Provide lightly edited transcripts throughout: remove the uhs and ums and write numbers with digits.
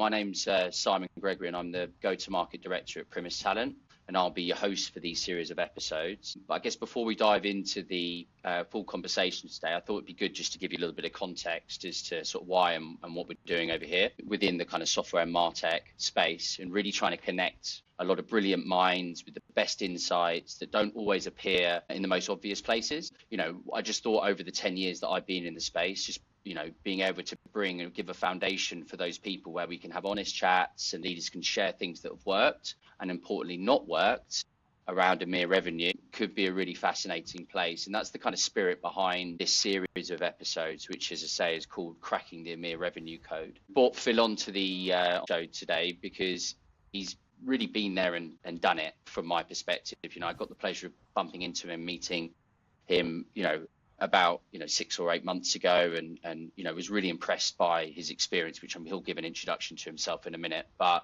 My name's Simon Gregory, and I'm the go-to-market director at Primis Talent, and I'll be your host for these series of episodes. But I guess before we dive into the full conversation today, I thought it'd be good just to give you a little bit of context as to sort of why and what we're doing over here within the kind of software and MarTech space, and really trying to connect a lot of brilliant minds with the best insights that don't always appear in the most obvious places. I just thought over the 10 years that I've been in the space, just being able to bring and give a foundation for those people where we can have honest chats and leaders can share things that have worked and importantly not worked around EMEA revenue could be a really fascinating place. And that's the kind of spirit behind this series of episodes, which, as I say, is called Cracking the EMEA Revenue Code. Brought Phil onto the show today because he's really been there and done it from my perspective. I got the pleasure of bumping into him, meeting him, about 6 or 8 months ago, and was really impressed by his experience, which he'll give an introduction to himself in a minute. But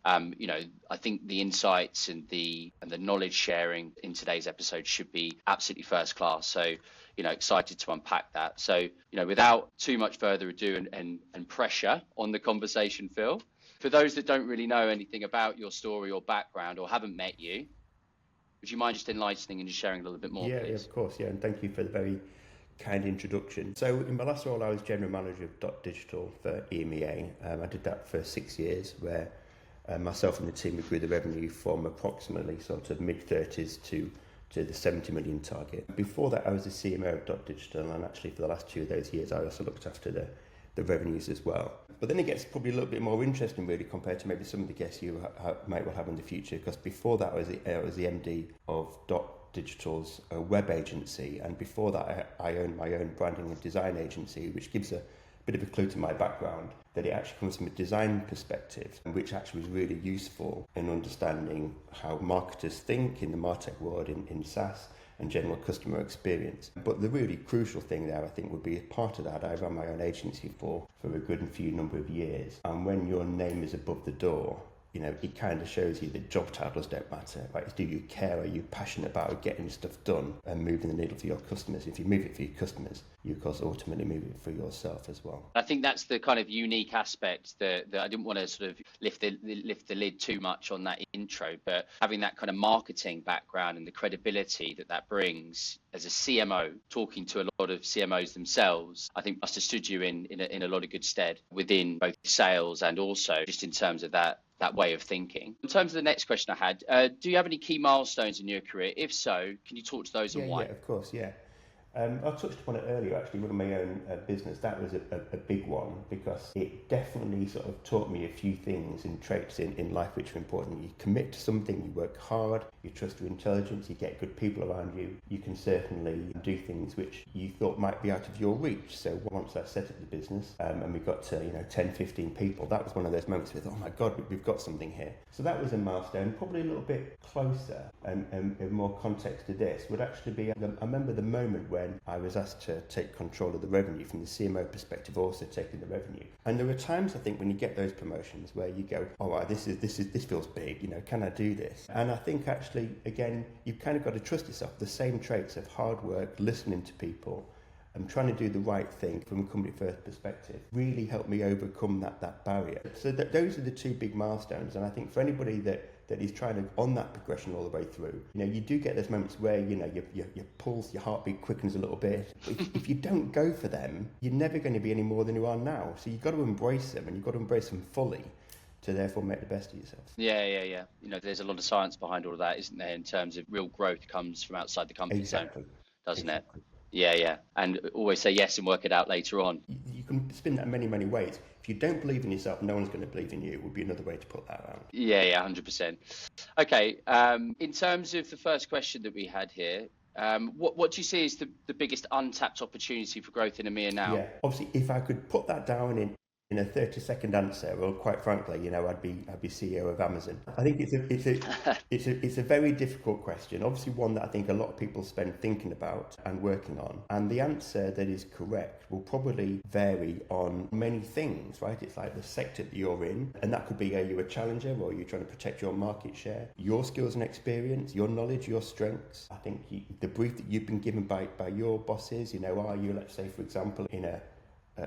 I think the insights and the knowledge sharing in today's episode should be absolutely first class. So excited to unpack that. So without too much further ado and pressure on the conversation, Phil, for those that don't really know anything about your story or background or haven't met you, would you mind just enlightening and just sharing a little bit more, please? Yeah, of course. Yeah, and thank you for the very kind introduction. So in my last role, I was general manager of Dotdigital for EMEA. I did that for 6 years, where myself and the team grew the revenue from approximately sort of mid-30s to the 70 million target. Before that, I was the CMO of Dotdigital, and actually for the last 2 of those years, I also looked after the revenues as well. But then it gets probably a little bit more interesting, really, compared to maybe some of the guests you might well have in the future, because before that, I was the MD of Dotdigital's web agency, and before that I owned my own branding and design agency, which gives a bit of a clue to my background, that it actually comes from a design perspective, which actually was really useful in understanding how marketers think in the MarTech world, in SaaS and general customer experience. But the really crucial thing there, I think, would be a part of that. I ran my own agency for a good and few number of years, and when your name is above the door, it kind of shows you that job titles don't matter, right? Do you care? Are you passionate about getting stuff done and moving the needle for your customers? If you move it for your customers, you of course ultimately move it for yourself as well. I think that's the kind of unique aspect that I didn't want to sort of lift the lid too much on that intro, but having that kind of marketing background and the credibility that brings as a CMO, talking to a lot of CMOs themselves, I think must have stood you in a lot of good stead within both sales and also just in terms of that way of thinking. In terms of the next question I had, do you have any key milestones in your career? If so, can you talk to those and why? Yeah, of course, yeah. I touched upon it earlier, actually, running my own business. That was a big one, because it definitely sort of taught me a few things and traits in life which are important. You commit to something, you work hard, you trust your intelligence, you get good people around you. You can certainly do things which you thought might be out of your reach. So once I set up the business and we got to 10, 15 people, that was one of those moments with, oh my God, we've got something here. So that was a milestone. Probably a little bit closer and more context to this would actually be, I remember the moment when I was asked to take control of the revenue from the CMO perspective, also taking the revenue. And there are times, I think, when you get those promotions where you go, all right, this feels big, can I do this? And I think actually, again, you've kind of got to trust yourself. The same traits of hard work, listening to people, and trying to do the right thing from a company first perspective really helped me overcome that barrier. So those are the two big milestones. And I think for anybody that is trying to on that progression all the way through, you do get those moments where your pulse, your heartbeat quickens a little bit. If you don't go for them, you're never going to be any more than you are now. So you've got to embrace them, and you've got to embrace them fully to therefore make the best of yourself. Yeah. There's a lot of science behind all of that, isn't there? In terms of real growth comes from outside the comfort zone, doesn't it? Yeah. And always say yes and work it out later on. You can spin that many, many ways. If you don't believe in yourself, no one's going to believe in you, would be another way to put that around. Yeah, 100%. Okay, in terms of the first question that we had here, what do you see as the biggest untapped opportunity for growth in EMEA now? Yeah, obviously, if I could put that down in a 30-second answer, well, quite frankly, I'd be CEO of Amazon. I think it's a very difficult question. Obviously, one that I think a lot of people spend thinking about and working on. And the answer that is correct will probably vary on many things, right? It's like the sector that you're in, and that could be, are you a challenger, or are you trying to protect your market share, your skills and experience, your knowledge, your strengths. I think the brief that you've been given by your bosses, are you, let's say, for example, in a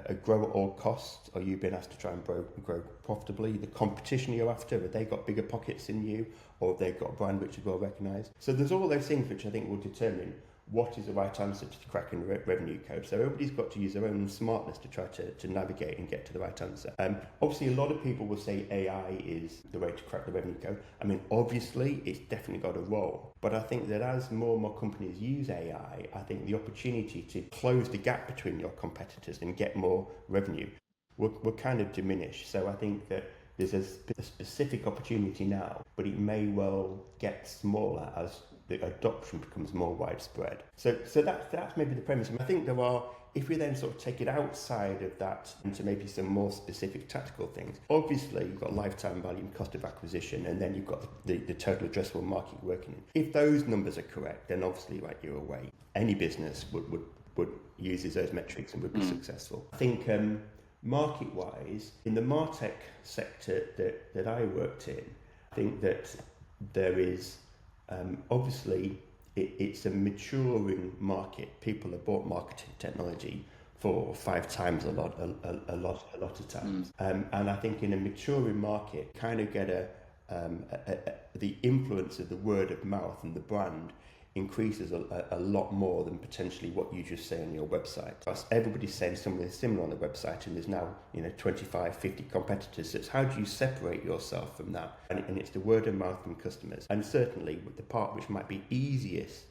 a grow at all costs? Are you being asked to try and grow profitably? The competition you're after, have they got bigger pockets than you, or have they got a brand which is well recognised? So there's all those things which I think will determine what is the right answer to cracking the revenue code. So everybody's got to use their own smartness to try to navigate and get to the right answer. Obviously, a lot of people will say AI is the way to crack the revenue code. I mean, obviously, it's definitely got a role. But I think that as more and more companies use AI, I think the opportunity to close the gap between your competitors and get more revenue will kind of diminish. So I think that there's a specific opportunity now, but it may well get smaller as the adoption becomes more widespread. So that's maybe the premise. I think there are, if we then sort of take it outside of that into maybe some more specific tactical things, obviously you've got lifetime value and cost of acquisition, and then you've got the total addressable market you're working in. If those numbers are correct, then obviously, right, you're away. Any business would use those metrics and would be successful. I think market-wise, in the MarTech sector that I worked in, I think that there is obviously it's a maturing market. People have bought marketing technology 4 or 5 times a lot of times, and I think in a maturing market, kind of get the influence of the word of mouth and the brand increases a lot more than potentially what you just say on your website. Plus, everybody's saying something similar on the website, and there's now 25, 50 competitors. So it's how do you separate yourself from that? And it's the word of mouth from customers. And certainly with the part which might be easiest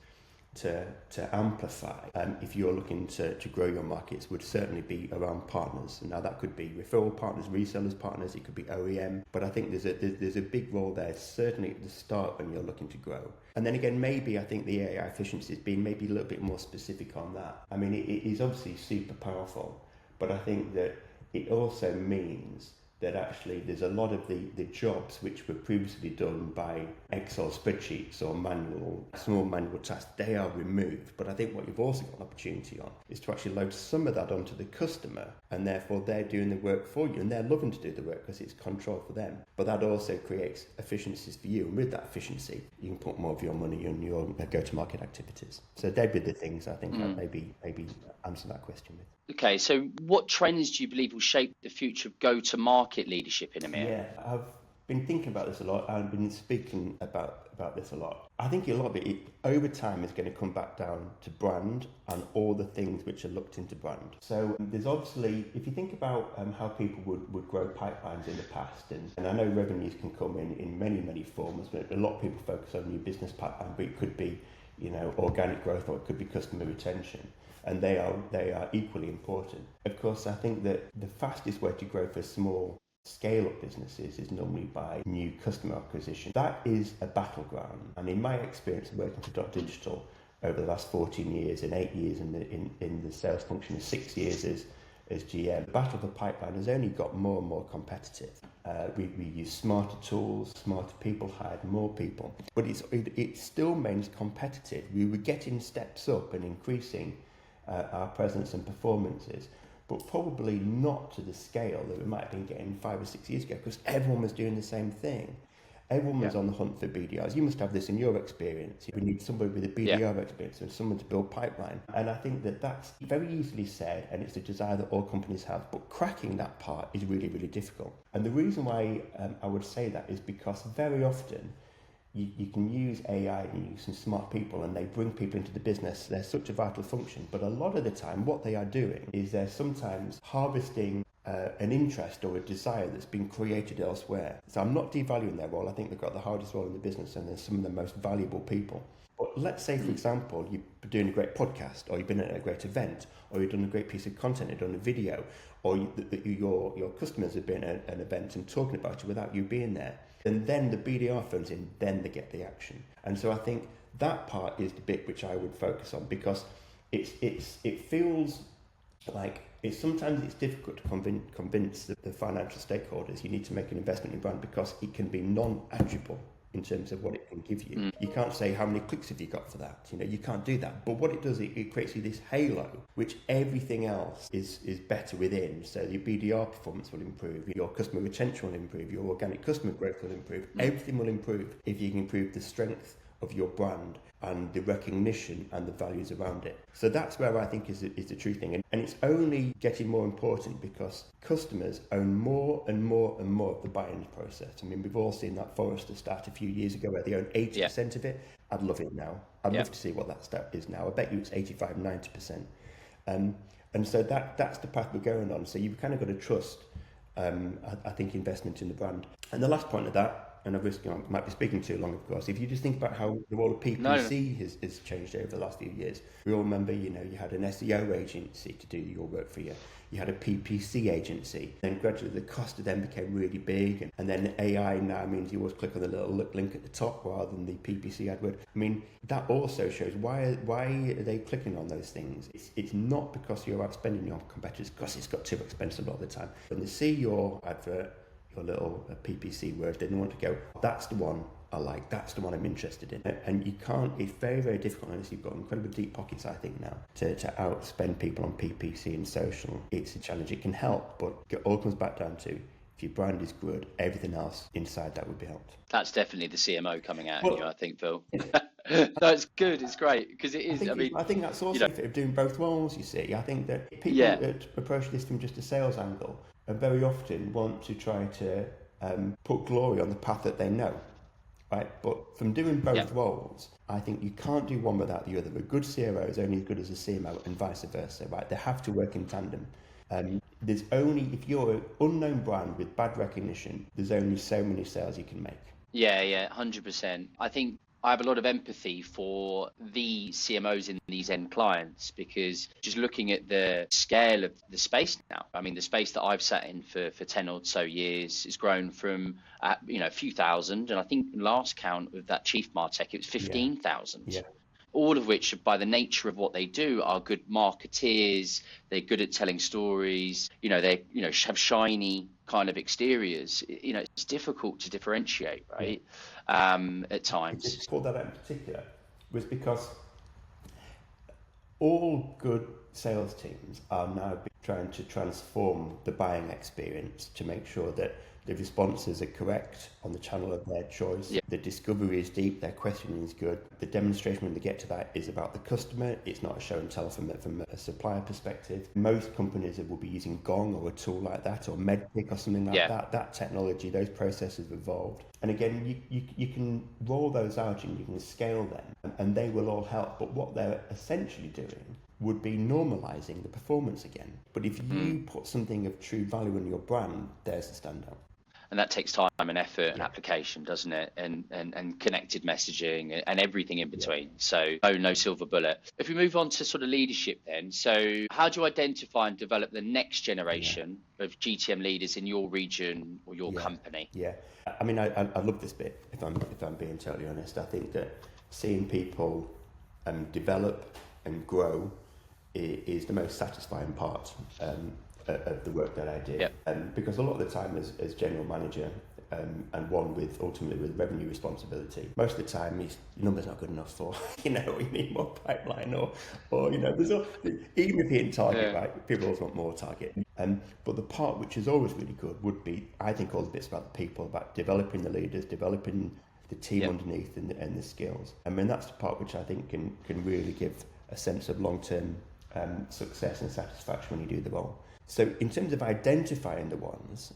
to amplify if you're looking to grow your markets would certainly be around partners. And now that could be referral partners, resellers partners, it could be OEM, but I think there's a big role there, certainly at the start when you're looking to grow. And then again, maybe I think the AI efficiency has been maybe a little bit more specific on that. I mean, it is obviously super powerful, but I think that it also means that actually there's a lot of the jobs which were previously done by Excel spreadsheets or small manual tasks, they are removed. But I think what you've also got an opportunity on is to actually load some of that onto the customer, and therefore they're doing the work for you, and they're loving to do the work because it's control for them. But that also creates efficiencies for you, and with that efficiency, you can put more of your money in your go-to-market activities. So they'd be the things I think I'd maybe answer that question with. Okay, so what trends do you believe will shape the future of go-to-market leadership in EMEA? Yeah, I've been thinking about this a lot. I've been speaking about this a lot. I think a lot of it over time is going to come back down to brand and all the things which are looked into brand. So there's obviously, if you think about how people would grow pipelines in the past, and I know revenues can come in many forms, but a lot of people focus on new business pipeline, but it could be organic growth, or it could be customer retention. And they are equally important. Of course, I think that the fastest way to grow for small scale-up businesses is normally by new customer acquisition. That is a battleground. And in my experience working for Dotdigital over the last 14 years and 8 years in the sales function, 6 years as GM, the battle for pipeline has only got more and more competitive. We use smarter tools, smarter people, hired more people. But it still remains competitive. We were getting steps up and increasing our presence and performances, but probably not to the scale that we might have been getting 5 or 6 years ago, because everyone was doing the same thing. Everyone was on the hunt for BDRs. You must have this in your experience. We need somebody with a BDR experience and someone to build pipeline. And I think that that's very easily said, and it's a desire that all companies have, but cracking that part is really, really difficult. And the reason why I would say that is because very often you can use AI and use some smart people, and they bring people into the business. They're such a vital function. But a lot of the time, what they are doing is they're sometimes harvesting an interest or a desire that's been created elsewhere. So I'm not devaluing their role. I think they've got the hardest role in the business, and they're some of the most valuable people. But let's say, for example, you're doing a great podcast, or you've been at a great event, or you've done a great piece of content, you've done a video, or your customers have been at an event and talking about you without you being there. And then the BDR phones in, then they get the action. And so I think that part is the bit which I would focus on, because it feels like sometimes it's difficult to convince the financial stakeholders you need to make an investment in brand, because it can be non-attributable in terms of what it can give you. You can't say how many clicks have you got for that. You can't do that. But what it does, it creates you this halo, which everything else is better within. So your BDR performance will improve, your customer retention will improve, your organic customer growth will improve. Everything will improve if you can improve the strength of your brand and the recognition and the values around it. So that's where I think is the true thing. And it's only getting more important because customers own more and more and more of the buying process. I mean, we've all seen that Forrester stat a few years ago where they own 80% of it. I'd love it now. I'd love to see what that stat is now. I bet you it's 85, 90%. And so that's the path we're going on. So you've kind of got to trust, I think, investment in the brand. And the last point of that, and I might be speaking too long, of course. If you just think about how the role of PPC has changed over the last few years, we all remember, you had an SEO agency to do your work for you. You had a PPC agency. Then gradually the cost of them became really big. And then AI now means you always click on the little link at the top rather than the PPC AdWord. I mean, that also shows why are they clicking on those things? It's not because you're outspending your competitors, because it's got too expensive a lot of the time. When they see your advert, your little PPC word, then they want to go, that's the one I like, that's the one I'm interested in. And you can't, it's very, very difficult unless you've got incredibly deep pockets, I think, now, to outspend people on PPC and social. It's a challenge. It can help, but it all comes back down to, if your brand is good, everything else inside that would be helped. That's definitely the CMO coming out of you, I think, Phil. That's good. It's great because it is. I think that's also of doing both roles. You see, I think that people that approach this from just a sales angle and very often want to try to put glory on the path that they know, right? But from doing both roles, I think you can't do one without the other. A good CRO is only as good as a CMO and vice versa, right? They have to work in tandem. There's only, if you're an unknown brand with bad recognition, there's only so many sales you can make. Yeah, 100%. I think I have a lot of empathy for the CMOs in these end clients, because just looking at the scale of the space now, I mean, the space that I've sat in for 10 or so years has grown from, a few thousand. And I think last count of that chief MarTech, it was 15,000. Yeah. All of which, by the nature of what they do, are good marketeers. They're good at telling stories. They have shiny kind of exteriors. It's difficult to differentiate, right? At times. Just pulled that out in particular was because all good sales teams are now trying to transform the buying experience to make sure that the responses are correct on the channel of their choice. Yeah. The discovery is deep, their questioning is good. The demonstration when they get to that is about the customer. It's not a show and tell from a supplier perspective. Most companies will be using Gong or a tool like that, or Medpick or something like that. That technology, those processes have evolved. And again, you can roll those out and you can scale them and they will all help. But what they're essentially doing would be normalizing the performance again. But if you put something of true value in your brand, there's the standout. And that takes time and effort and application, doesn't it? And connected messaging and everything in between. So no silver bullet. If we move on to sort of leadership then, so how do you identify and develop the next generation of GTM leaders in your region or your company? Yeah, I mean, I love this bit, if I'm being totally honest. I think that seeing people develop and grow is the most satisfying part of the work that I do. Because a lot of the time as general manager and one ultimately with revenue responsibility, most of the time your number's not good enough for, we need more pipeline or there's even if you're in target, right, people always want more target. But the part which is always really good would be, I think, all the bits about the people, about developing the leaders, developing the team underneath and the skills. I mean, that's the part which I think can really give a sense of long-term success and satisfaction when you do the role. So in terms of identifying the ones,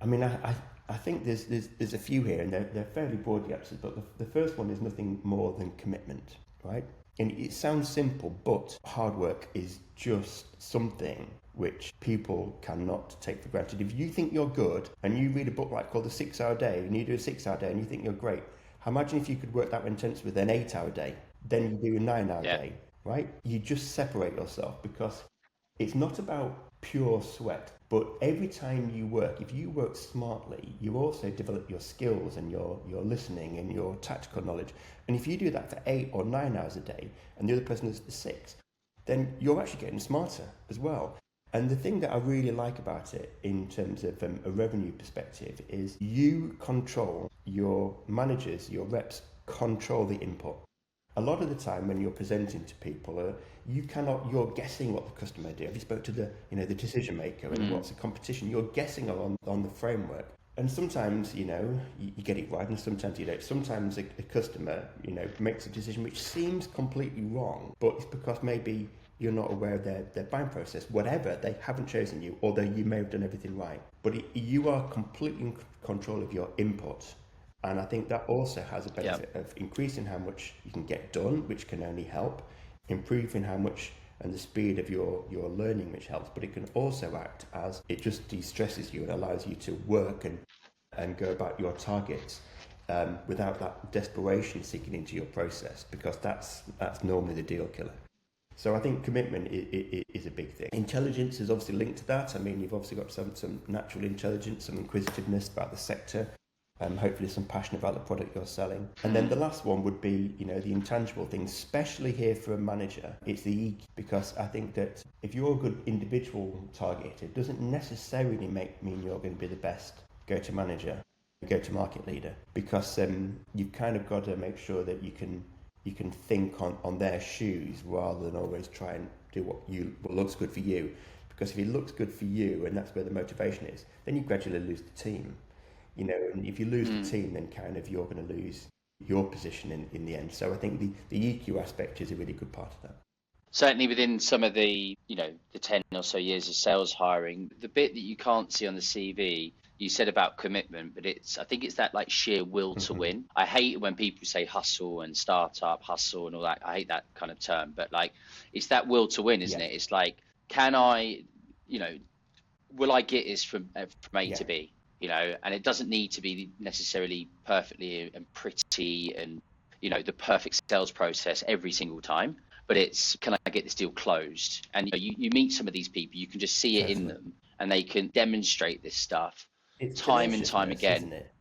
I mean, I think there's a few here, and they're fairly broadly answered, but the first one is nothing more than commitment, right? And it sounds simple, but hard work is just something which people cannot take for granted. If you think you're good and you read a book like called The 6 Hour Day, and you do a 6-hour day and you think you're great, imagine if you could work that intense with an 8-hour day, then you do a 9-hour day, right? You just separate yourself, because it's not about pure sweat, but every time you work, if you work smartly, you also develop your skills and your listening and your tactical knowledge. And if you do that for 8 or 9 hours a day and the other person does it for 6, then you're actually getting smarter as well. And the thing that I really like about it in terms of a revenue perspective is you control your managers, your reps control the input. A lot of the time when you're presenting to people, you're guessing what the customer do. Have you spoke to the decision maker and what's the competition? You're guessing on the framework. And sometimes, you get it right, and sometimes you don't. Sometimes a customer, makes a decision which seems completely wrong, but it's because maybe you're not aware of their buying process. Whatever, they haven't chosen you, although you may have done everything right. But you are completely in control of your input. And I think that also has a benefit of increasing how much you can get done, which can only help, improving how much and the speed of your learning, which helps. But it can also act as it just de-stresses you and allows you to work and go about your targets without that desperation seeking into your process, because that's normally the deal killer. So I think commitment is a big thing. Intelligence is obviously linked to that. I mean, you've obviously got some natural intelligence, some inquisitiveness about the sector, hopefully some passion about the product you're selling. And then the last one would be, the intangible things, especially here for a manager. It's the EQ, because I think that if you're a good individual target, it doesn't necessarily mean you're going to be the best go-to-manager, go-to-market leader, because you've kind of got to make sure that you can think on their shoes rather than always try and do what looks good for you. Because if it looks good for you and that's where the motivation is, then you gradually lose the team. And if you lose the team, then kind of you're going to lose your position in the end. So I think the EQ aspect is a really good part of that. Certainly within some of the, the 10 or so years of sales hiring, the bit that you can't see on the CV, you said about commitment, but I think it's that like sheer will to win. I hate it when people say hustle and startup hustle and all that. I hate that kind of term, but like, it's that will to win, isn't it? It's like, can I, will I get this from A to B? And it doesn't need to be necessarily perfectly and pretty and, the perfect sales process every single time. But it's, can I get this deal closed? And you meet some of these people, you can just see it in them, and they can demonstrate this stuff time and time again. Isn't it?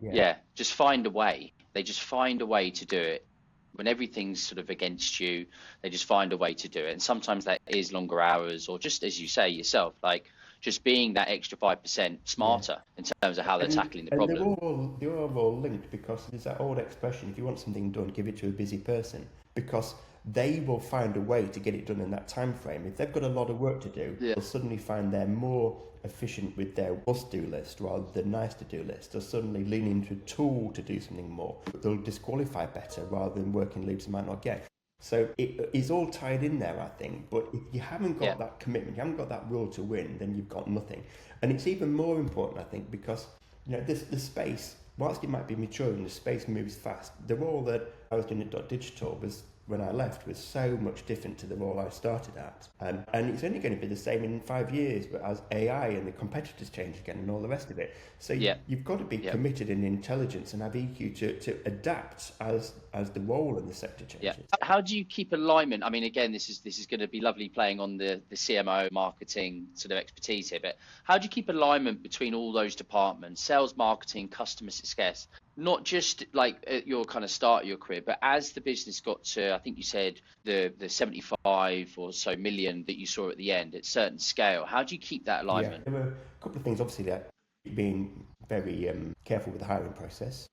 Yeah, just find a way. They just find a way to do it. When everything's sort of against you, they just find a way to do it. And sometimes that is longer hours, or just as you say yourself, like just being that extra 5% smarter in terms of how they're tackling the problem. They're all linked, because there's that old expression, if you want something done, give it to a busy person, because they will find a way to get it done in that time frame. If they've got a lot of work to do, they'll suddenly find they're more efficient with their must-do list rather than nice-to-do list. They'll suddenly lean into a tool to do something more. They'll disqualify better rather than working leads they might not get. So it is all tied in there, I think. But if you haven't got that commitment, you haven't got that will to win, then you've got nothing. And it's even more important, I think, because the space, whilst it might be maturing, the space moves fast. The role that I was doing at Dotdigital when I left was so much different to the role I started at. And it's only going to be the same in 5 years, but as AI and the competitors change again and all the rest of it. So you've got to be committed in intelligence and have EQ to adapt as the role in the sector changes. Yeah. How do you keep alignment? I mean, again, this is going to be lovely playing on the CMO marketing sort of expertise here, but how do you keep alignment between all those departments, sales, marketing, customer success? Not just like at your kind of start of your career, but as the business got to, I think you said the 75 or so million that you saw at the end at certain scale, how do you keep that alignment? Yeah, there were a couple of things, obviously, that being very careful with the hiring process.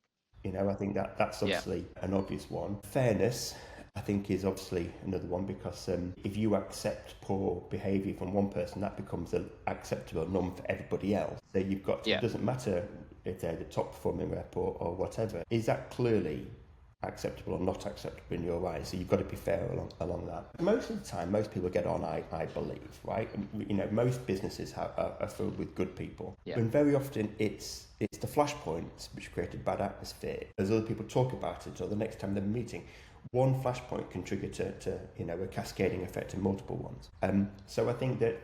I think that's obviously an obvious one. Fairness, I think, is obviously another one, because if you accept poor behaviour from one person, that becomes an acceptable norm for everybody else. So you've got, it doesn't matter if they're the top performing rep or whatever. Is that clearly acceptable or not acceptable in your eyes? So you've got to be fair along that. Most of the time, most people get on, I believe, right? Most businesses are filled with good people. Yeah. And very often it's the flashpoints which create a bad atmosphere. As other people talk about it, or the next time they're meeting, one flashpoint can trigger to a cascading effect of multiple ones. So I think that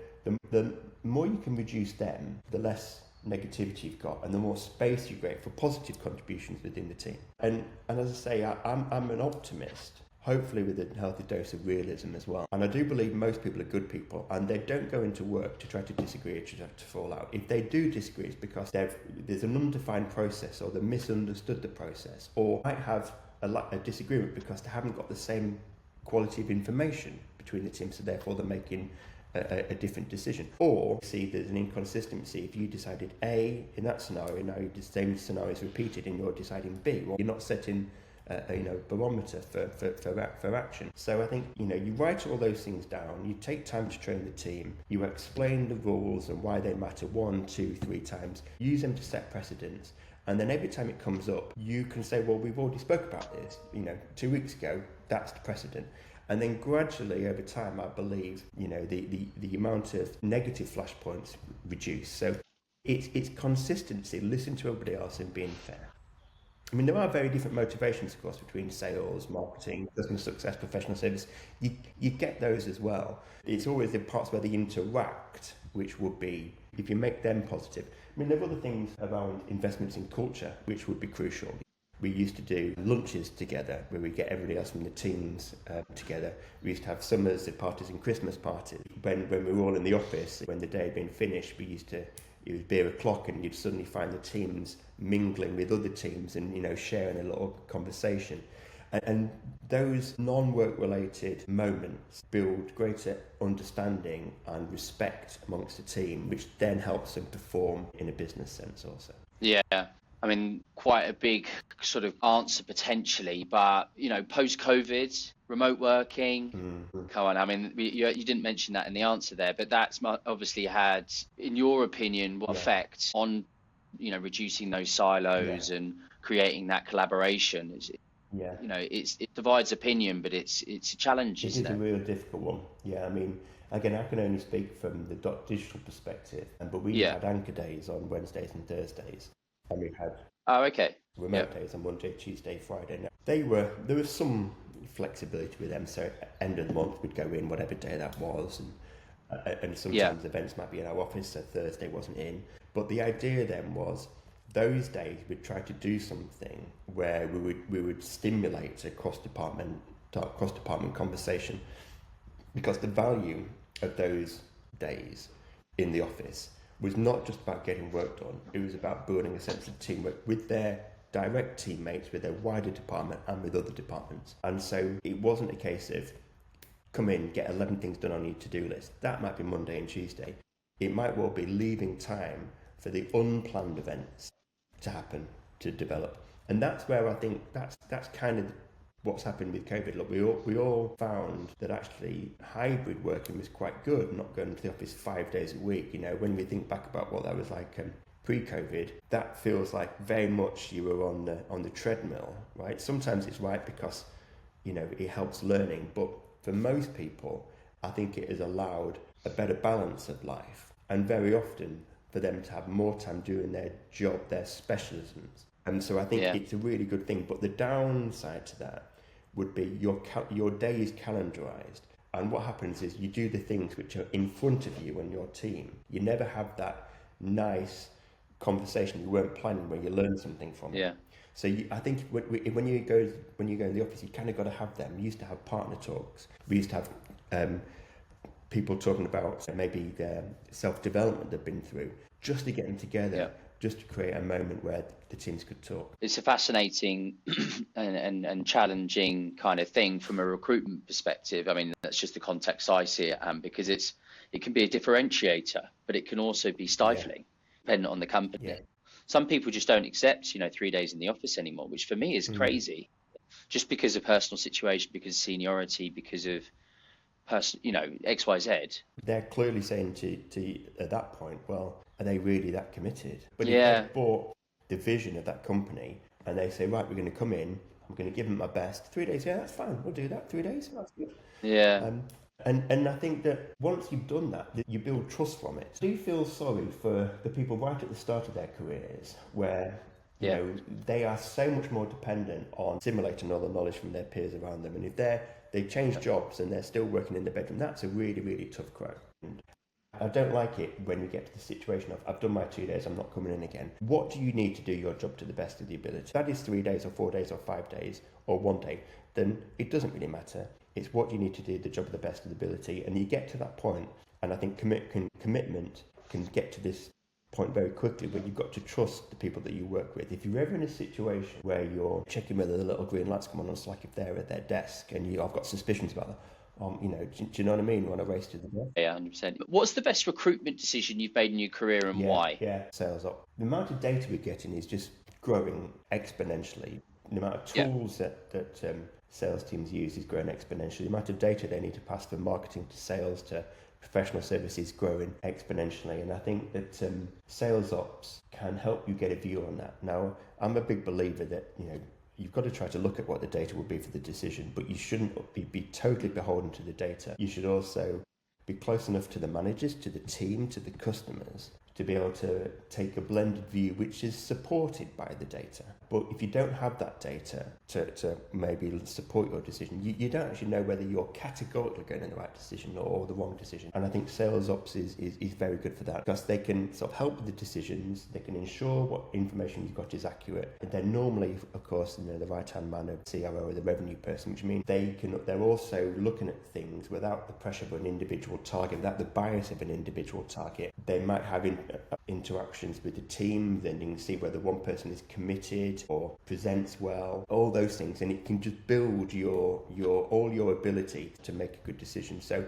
the more you can reduce them, the less negativity you've got, and the more space you create for positive contributions within the team. And as I say, I'm an optimist, hopefully with a healthy dose of realism as well. And I do believe most people are good people, and they don't go into work to try to disagree or to try to fall out. If they do disagree, it's because there's an undefined process, or they misunderstood the process, or might have a disagreement because they haven't got the same quality of information between the teams, so therefore they're making a different decision. Or see there's an inconsistency. If you decided A in that scenario, now the same scenario is repeated and you're deciding B, well, you're not setting barometer for action. So I think, you write all those things down, you take time to train the team, you explain the rules and why they matter 1, 2, 3 times, use them to set precedents. And then every time it comes up, you can say, well, we've already spoke about this, 2 weeks ago, that's the precedent. And then gradually over time, I believe, the amount of negative flashpoints reduce. So it's consistency, listen to everybody else and being fair. I mean, there are very different motivations, of course, between sales, marketing, customer success, professional service. You get those as well. It's always the parts where they interact, which would be, if you make them positive. I mean, there are other things around investments in culture, which would be crucial. We used to do lunches together where we get everybody else from the teams together. We used to have summers parties and Christmas parties. When we were all in the office, when the day had been finished, it was beer o'clock and you'd suddenly find the teams mingling with other teams and, sharing a little conversation. And those non-work related moments build greater understanding and respect amongst the team, which then helps them perform in a business sense also. Yeah. I mean, quite a big sort of answer potentially, but, post-COVID, remote working, come on. I mean, you didn't mention that in the answer there, but that's obviously had, in your opinion, what effect on, reducing those silos and creating that collaboration? It divides opinion, but it's a challenge, isn't it? It is a real difficult one. Yeah, I mean, again, I can only speak from the Dotdigital perspective, but we had anchor days on Wednesdays and Thursdays. And we had remote days on Monday, Tuesday, Friday. Now, there was some flexibility with them. So end of the month we'd go in whatever day that was, and sometimes events might be in our office, so Thursday wasn't in. But the idea then was those days we'd try to do something where we would stimulate a cross department conversation, because the value of those days in the office was not just about getting work done, it was about building a sense of teamwork with their direct teammates, with their wider department and with other departments. And so it wasn't a case of come in, get 11 things done on your to-do list. That might be Monday and Tuesday. It might well be leaving time for the unplanned events to happen, to develop. And that's where I think that's kind of what's happened with COVID. Look, we all found that actually hybrid working was quite good, not going to the office 5 days a week. When we think back about what that was like pre-COVID, that feels like very much you were on the treadmill, right? Sometimes it's right because, it helps learning, but for most people, I think it has allowed a better balance of life, and very often for them to have more time doing their job, their specialisms. And so I think it's a really good thing. But the downside to that would be your day is calendarized. And what happens is you do the things which are in front of you and your team. You never have that nice conversation you weren't planning where you learn something from it. So I think when you go in the office, you kind of got to have them. We used to have partner talks. We used to have people talking about maybe their self-development they've been through, just to get them together, just to create a moment where the teams could talk. It's a fascinating and challenging kind of thing from a recruitment perspective. I mean, that's just the context I see it, because it can be a differentiator, but it can also be stifling, depending on the company. Yeah. Some people just don't accept, 3 days in the office anymore, which for me is crazy, just because of personal situation, because of seniority, because of X, Y, Z. They're clearly saying to at that point, well, are they really that committed? But if they've bought the vision of that company and they say, right, we're going to come in, I'm going to give them my best. 3 days, that's fine, we'll do that. 3 days, that's good. Yeah. And I think that once you've done that, you build trust from it. Do you feel sorry for the people right at the start of their careers where they are so much more dependent on assimilating all the knowledge from their peers around them, and if they change jobs and they're still working in the bedroom, that's a really, really tough crowd. I don't like it when we get to the situation of, I've done my 2 days, I'm not coming in again. What do you need to do your job to the best of the ability? If that is 3 days or 4 days or 5 days or 1 day, then it doesn't really matter. It's what you need to do the job to the best of the ability. And you get to that point, and I think commitment can get to this point very quickly where you've got to trust the people that you work with. If you're ever in a situation where you're checking whether the little green lights come on Slack if they're at their desk and I've got suspicions about that, do you know what I mean? You want to race to the desk? Yeah, 100%. What's the best recruitment decision you've made in your career and why? Yeah, sales up. The amount of data we're getting is just growing exponentially. The amount of tools that sales teams use is growing exponentially. The amount of data they need to pass from marketing to sales to professional services growing exponentially. And I think that sales ops can help you get a view on that. Now, I'm a big believer that, you've got to try to look at what the data will be for the decision, but you shouldn't be totally beholden to the data. You should also be close enough to the managers, to the team, to the customers, to be able to take a blended view which is supported by the data. But if you don't have that data to maybe support your decision, you don't actually know whether you're categorically going in the right decision or the wrong decision. And I think sales ops is very good for that, because they can sort of help with the decisions, they can ensure what information you've got is accurate. And they're normally, of course, the right-hand man of CRO or the revenue person, which means they're also looking at things without the pressure of an individual target, without the bias of an individual target. They might have interactions with the team, then you can see whether one person is committed or presents well, all those things, and it can just build all your ability to make a good decision. So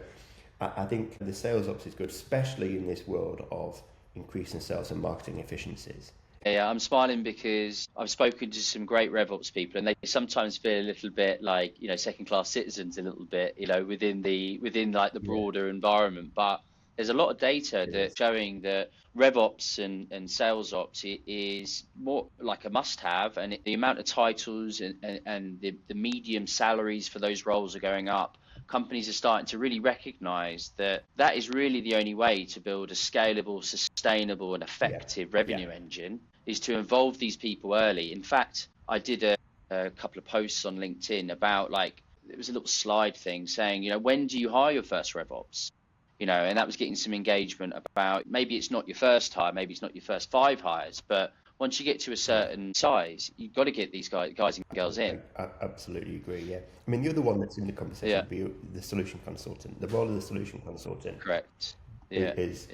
I think the sales ops is good, especially in this world of increasing sales and marketing efficiencies. Yeah, I'm smiling because I've spoken to some great RevOps people, and they sometimes feel a little bit like, second-class citizens a little bit, within like the broader environment. But there's a lot of data that's showing that RevOps and sales ops is more like a must-have, and the amount of titles and the medium salaries for those roles are going up. Companies are starting to really recognize that is really the only way to build a scalable, sustainable, and effective revenue engine, is to involve these people early. In fact, I did a couple of posts on LinkedIn about, it was a little slide thing saying, when do you hire your first RevOps? And that was getting some engagement about, maybe it's not your first hire, maybe it's not your first 5 hires, but once you get to a certain size, you've got to get these guys and girls in. I absolutely agree, yeah. I mean, the other one that's in the conversation would be the solution consultant. The role of the solution consultant. Correct. Is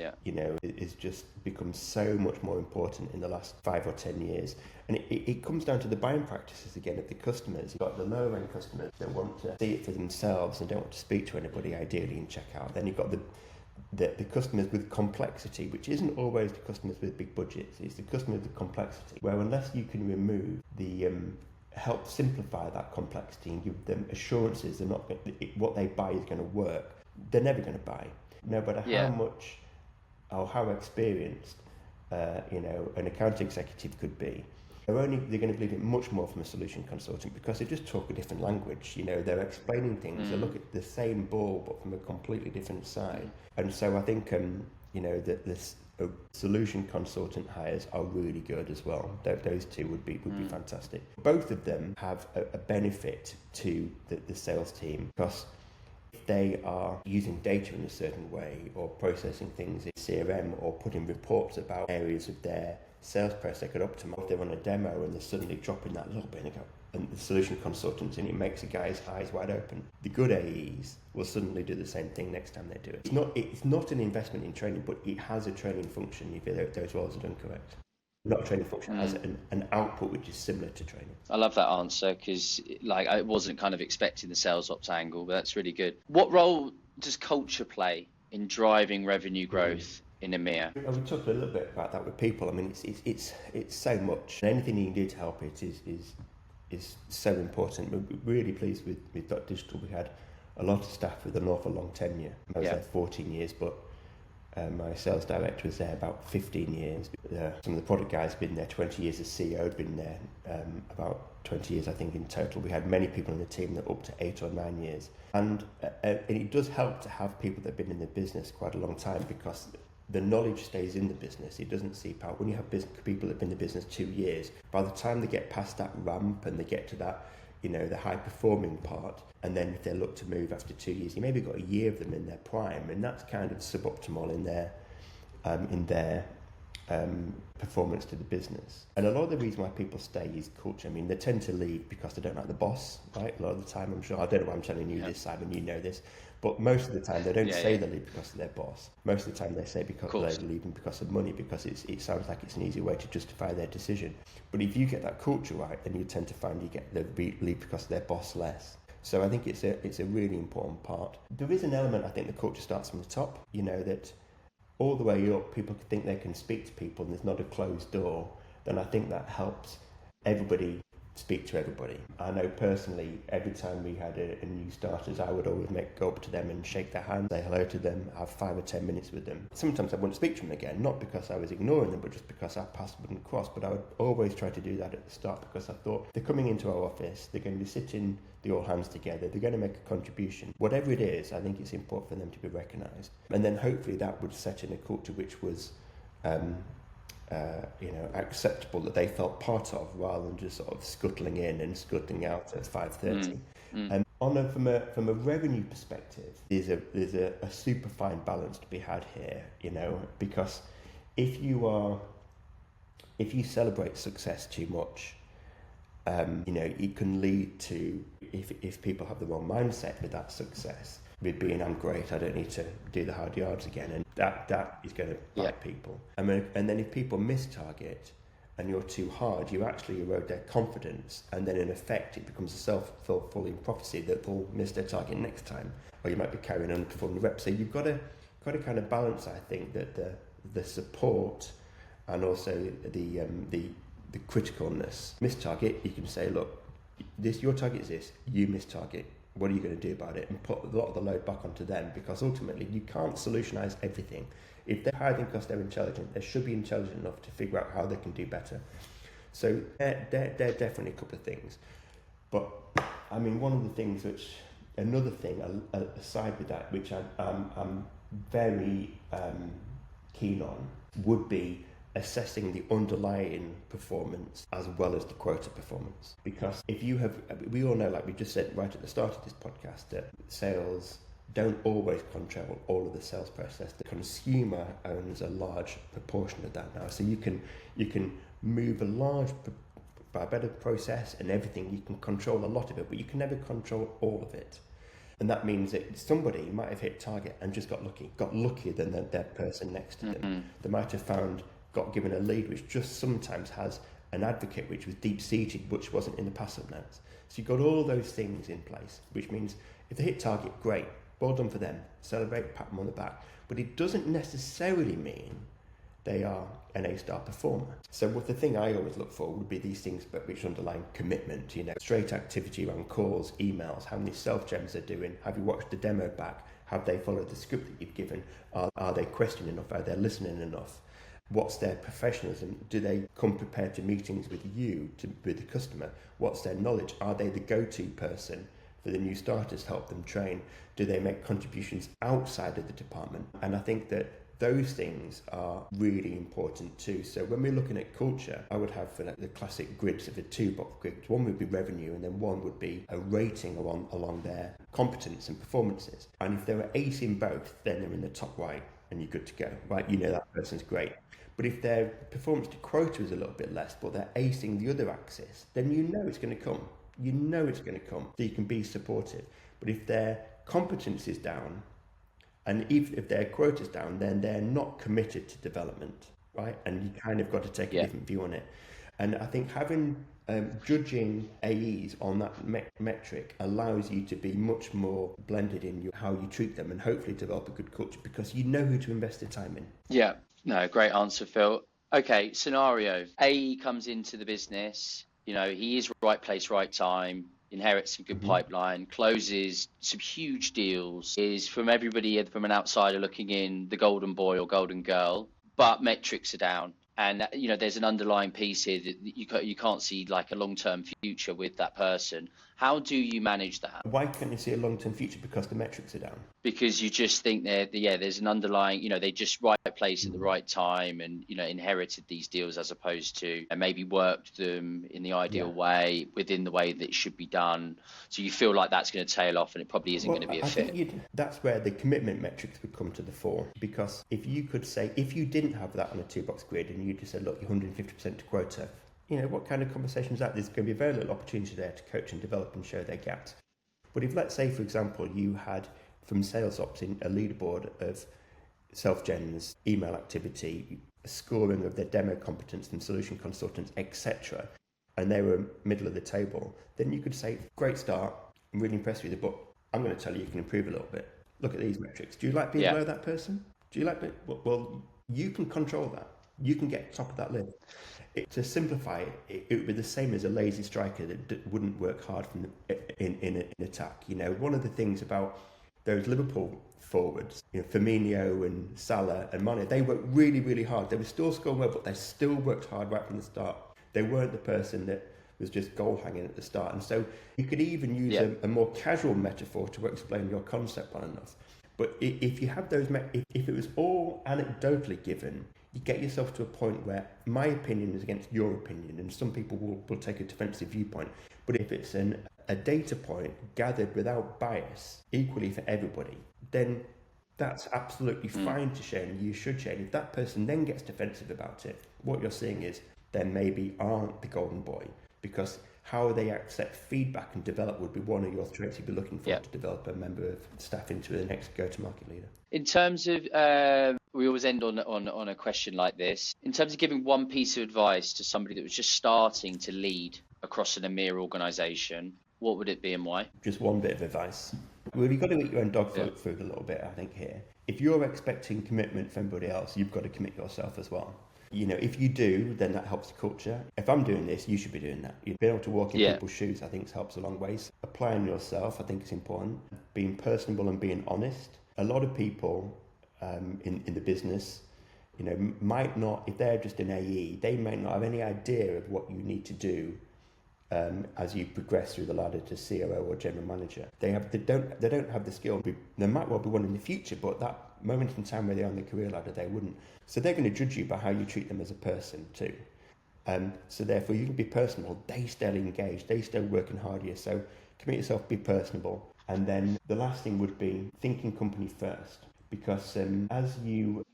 just become so much more important in the last 5 or 10 years. And it comes down to the buying practices again of the customers. You've got the lower end customers that want to see it for themselves and don't want to speak to anybody ideally in checkout. Then you've got the customers with complexity, which isn't always the customers with big budgets. It's the customers with complexity, where unless you can remove help simplify that complexity and give them assurances they're not what they buy is going to work, they're never going to buy. No matter how much or how experienced an account executive could be, they're going to believe it much more from a solution consultant, because they just talk a different language. They're explaining things. They look at the same ball but from a completely different side. And so I think that this solution consultant hires are really good as well. Those two would be fantastic. Both of them have a benefit to the sales team, because if they are using data in a certain way, or processing things in CRM, or putting reports about areas of their sales process they could optimize. If they're on a demo and they're suddenly dropping that little bit and the solution consultants, and it makes a guy's eyes wide open, the good AEs will suddenly do the same thing next time they do it. It's not an investment in training, but it has a training function if those roles are done correct. Not a training function, has an output which is similar to training. I love that answer, because I wasn't kind of expecting the sales ops angle, but that's really good. What role does culture play in driving revenue growth in EMEA? We talked a little bit about that with people. I mean, it's so much. Anything you can do to help it is so important. We're really pleased with Dotdigital. We had a lot of staff with an awful long tenure. I was there 14 years, but my sales director was there about 15 years. Some of the product guys have been there 20 years. The CEO had been there about 20 years, I think, in total. We had many people in the team that were up to 8 or 9 years. And it does help to have people that have been in the business quite a long time, because the knowledge stays in the business. It doesn't seep out. When you have people that have been in the business 2 years, by the time they get past that ramp and they get to that, the high performing part, and then if they look to move after 2 years, you maybe got a year of them in their prime, and that's kind of suboptimal in their performance to the business. And a lot of the reason why people stay is culture. I mean, they tend to leave because they don't like the boss, right? A lot of the time, I'm sure. I don't know why I'm telling you this, Simon, you know this. But most of the time, they don't say they leave because of their boss. Most of the time, they say because they're leaving because of money, because it sounds like it's an easy way to justify their decision. But if you get that culture right, then you tend to find you get they leave because of their boss less. So I think it's a really important part. There is an element, I think the culture starts from the top, that all the way up, people think they can speak to people and there's not a closed door. Then I think that helps everybody speak to everybody. I know personally, every time we had a new starters, I would always go up to them and shake their hand, say hello to them, have 5 or 10 minutes with them. Sometimes I wouldn't speak to them again, not because I was ignoring them, but just because our paths wouldn't cross. But I would always try to do that at the start, because I thought they're coming into our office, they're going to be sitting the all hands together, they're going to make a contribution. Whatever it is, I think it's important for them to be recognised. And then hopefully that would set in a culture which was acceptable, that they felt part of, rather than just sort of scuttling in and scuttling out at 5:30. And from a revenue perspective, there's a super fine balance to be had here, because if you celebrate success too much, it can lead to, if people have the wrong mindset with that success, with being, I'm great, I don't need to do the hard yards again, and that is going to bite people. And then if people miss target and you're too hard, you actually erode their confidence, and then in effect it becomes a self-fulfilling prophecy that they'll miss their target next time, or you might be carrying on underperforming reps. So you've got to kind of balance, I think, that the support and also the criticalness. Miss target, you can say, look, your target is this, you miss target. What are you going to do about it? And put a lot of the load back onto them, because ultimately you can't solutionize everything. If they're hired because they're intelligent, they should be intelligent enough to figure out how they can do better. So they're definitely a couple of things. But I mean, another thing aside with that, which I'm very keen on, would be assessing the underlying performance as well as the quota performance. Because we all know, like we just said right at the start of this podcast, that sales don't always control all of the sales process. The consumer owns a large proportion of that now. So you can move by a better process and everything, you can control a lot of it, but you can never control all of it. And that means that somebody might have hit target and just got luckier than their person next to them. They might have got given a lead which just sometimes has an advocate which was deep-seated, which wasn't in the passive notes. So you've got all those things in place, which means if they hit target, great, well done for them, celebrate, pat them on the back. But it doesn't necessarily mean they are an A-star performer. So the thing I always look for would be these things, but which underline commitment, straight activity around calls, emails, how many self-gems they're doing, have you watched the demo back, have they followed the script that you've given, are they questioning enough, are they listening enough? What's their professionalism? Do they come prepared to meetings with you, with the customer? What's their knowledge? Are they the go-to person for the new starters to help them train? Do they make contributions outside of the department? And I think that those things are really important too. So when we're looking at culture, I would have the classic grids of a 2-box grid. One would be revenue, and then one would be a rating along their competence and performances. And if they were ace in both, then they're in the top right and you're good to go, right? That person's great. But if their performance to quota is a little bit less, but they're acing the other axis, then it's going to come. So you can be supportive. But if their competence is down, and if their quota is down, then they're not committed to development, right? And you kind of got to take a different view on it. And I think judging AEs on that metric allows you to be much more blended in how you treat them, and hopefully develop a good culture, because you know who to invest your time in. Yeah, no, great answer, Phil. Okay, scenario. AE comes into the business, he is right place, right time, inherits some good pipeline, closes some huge deals, is, from everybody from an outsider looking in, the golden boy or golden girl, but metrics are down. And, there's an underlying piece here that you can't see like a long-term future with that person. How do you manage that? Why can't you see a long-term future? Because the metrics are down. Because you just think there's an underlying, they just right place at the right time, and, inherited these deals, as opposed to maybe worked them in the ideal way, within the way that it should be done. So you feel like that's going to tail off, and it probably isn't going to be a fit. That's where the commitment metrics would come to the fore. Because if you didn't have that on a 2-box grid, and you just said, look, you're 150% to quota, what kind of conversation is that? There's going to be very little opportunity there to coach and develop and show their gaps. But if, let's say, for example, you had from sales ops in a leaderboard of self-gens, email activity, scoring of their demo competence and solution consultants, etc., and they were middle of the table, then you could say, great start, I'm really impressed with you, but I'm going to tell you can improve a little bit. Look at these metrics. Do you like being below that person? Do you like it? Well, you can control that. you can get top of that list. To simplify it, it would be the same as a lazy striker that wouldn't work hard from in attack. One of the things about those Liverpool forwards, Firmino and Salah and Mane, they worked really, really hard. They were still scoring well, but they still worked hard right from the start. They weren't the person that was just goal hanging at the start. And so you could even use a more casual metaphor to explain your concept well enough. But if you have those, if it was all anecdotally given, you get yourself to a point where my opinion is against your opinion, and some people will take a defensive viewpoint. But if it's a data point gathered without bias, equally for everybody, then that's absolutely fine to share, and you should share. And if that person then gets defensive about it, what you're seeing is they maybe aren't the golden boy, because how they accept feedback and develop would be one of your traits you'd be looking for to develop a member of staff into the next go-to-market leader. In terms of, we always end on a question like this. In terms of giving one piece of advice to somebody that was just starting to lead across an EMEA organisation, what would it be and why? Just one bit of advice. Well, you've got to eat your own dog food a little bit, I think, here. If you're expecting commitment from everybody else, you've got to commit yourself as well. If you do, then that helps the culture. If I'm doing this, you should be doing that. You'd be able to walk in people's shoes, I think, helps a long ways. Applying yourself, I think, is important. Being personable and being honest. A lot of people in the business, might not, if they're just an AE, they might not have any idea of what you need to do as you progress through the ladder to COO or general manager. They don't have the skill. There might well be one in the future, but that moment in time where they're on the career ladder, they wouldn't. So they're going to judge you by how you treat them as a person too. So therefore you can be personable. They still engaged. They still working hard here. So commit yourself, be personable. And then the last thing would be thinking company first, because as you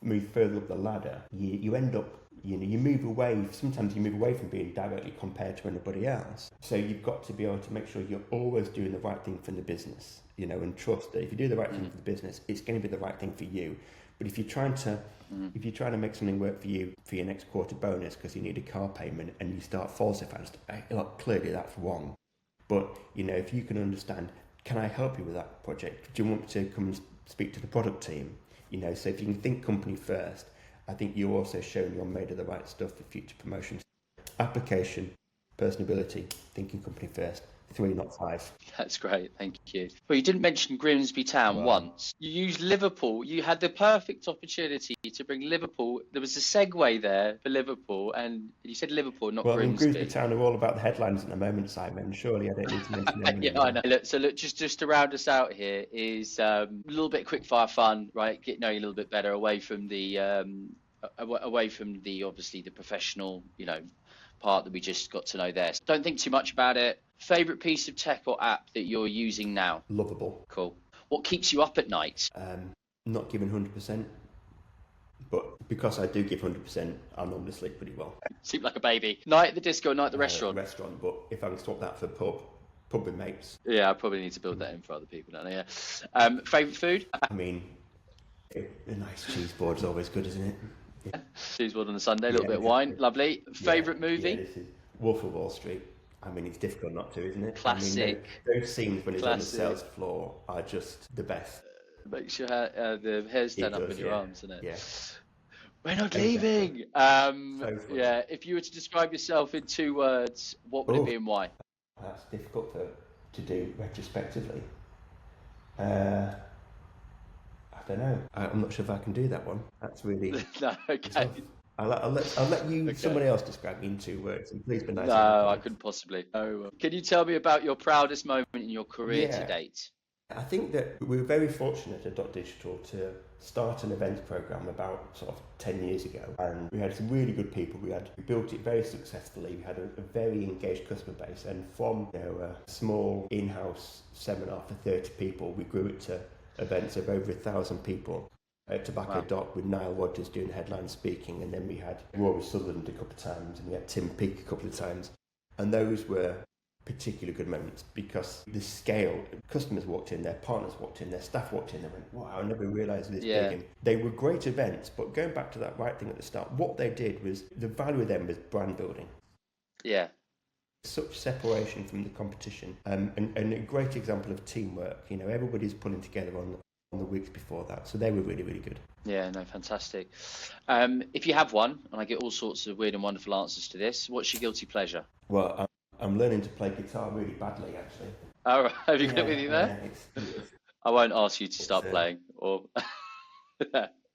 move further up the ladder, you end up, you move away. Sometimes you move away from being directly compared to anybody else. So you've got to be able to make sure you're always doing the right thing for the business, and trust that if you do the right thing for the business, it's going to be the right thing for you. But if you're trying to make something work for you for your next quarter bonus because you need a car payment and you start falsifying stuff, clearly that's wrong. But if you can understand, can I help you with that project? Do you want me to come and speak to the product team? So if you can think company first, I think you're also showing you're made of the right stuff for future promotions. Application, personability, thinking company first. 3, not 5. That's great, thank you. Well, you didn't mention Grimsby Town once. You used Liverpool. You had the perfect opportunity to bring Liverpool. There was a segue there for Liverpool, and you said Liverpool, not Grimsby. Well, Grimsby Town are all about the headlines at the moment, Simon. Surely I don't need to mention them. Yeah, I know. Look, just to round us out here is a little bit of quickfire fun, right? Get knowing you a little bit better away from the obviously the professional, part that we just got to know there. So don't think too much about it. Favorite piece of tech or app that you're using now? Lovable. Cool. What keeps you up at night? Not giving 100%, but because I do give 100%, I normally sleep pretty well. Sleep like a baby. Night at the disco, night at the restaurant. Restaurant, but if I can swap that for pub with mates. Yeah, I probably need to build that in for other people down there. Yeah. Favorite food? I mean, a nice cheese board is always good, isn't it? Yeah. Cheese board on a Sunday, a little bit of wine, lovely. Favorite movie? Yeah, this is Wolf of Wall Street. I mean, it's difficult not to, isn't it? Classic. I mean, those scenes when he's on the sales floor are just the best. Makes your the hairs stand up in your arms, doesn't it? Yeah. We're not leaving. Yeah. If you were to describe yourself in 2 words, what would it be and why? That's difficult to do retrospectively. I don't know. I'm not sure if I can do that one. That's really... No, okay. I'll let you, someone else describe me in 2 words, and please be nice. No, I couldn't possibly. Oh, can you tell me about your proudest moment in your career to date? I think that we were very fortunate at Dotdigital to start an events program about sort of 10 years ago, and we had some really good people. We built it very successfully. We had a very engaged customer base, and from a small in-house seminar for 30 people, we grew it to events of over 1,000 people at Tobacco Dock with Nile Rodgers doing headline speaking, and then we had Rory Sutherland a couple of times, and we had Tim Peake a couple of times, and those were particularly good moments because the scale, customers walked in, their partners walked in, their staff walked in, they went, wow, I never realised this big. And they were great events, but going back to that right thing at the start, what they did was, the value of them was brand building. Yeah. Such separation from the competition, and a great example of teamwork. Everybody's pulling together on the weeks before that. So they were really, really good. Yeah, no, fantastic. If you have one, and I get all sorts of weird and wonderful answers to this, what's your guilty pleasure? Well, I'm learning to play guitar really badly, actually. All right, have you got it with you there? It's I won't ask you to start playing, or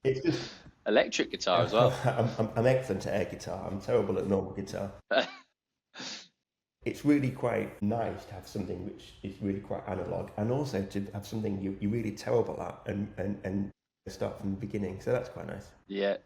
it's just electric guitar as well. I'm excellent at air guitar. I'm terrible at normal guitar. It's really quite nice to have something which is really quite analog, and also to have something you're really terrible at and start from the beginning. So that's quite nice. Yeah,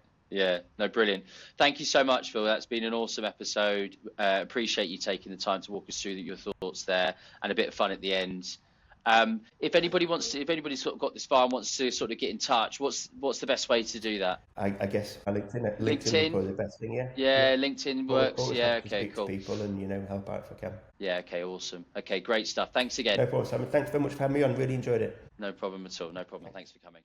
no, brilliant. Thank you so much, Phil. That's been an awesome episode. Appreciate you taking the time to walk us through your thoughts there, and a bit of fun at the end. If anybody's sort of got this far and wants to sort of get in touch, what's the best way to do that? I guess LinkedIn is probably the best thing. Yeah, LinkedIn works. Always Yeah, happy to okay, speak cool. to people and help out if I can. Yeah, okay, awesome. Okay, great stuff. Thanks again. No problem, Simon. Thanks very much for having me on. Really enjoyed it. No problem at all. No problem. Thanks for coming.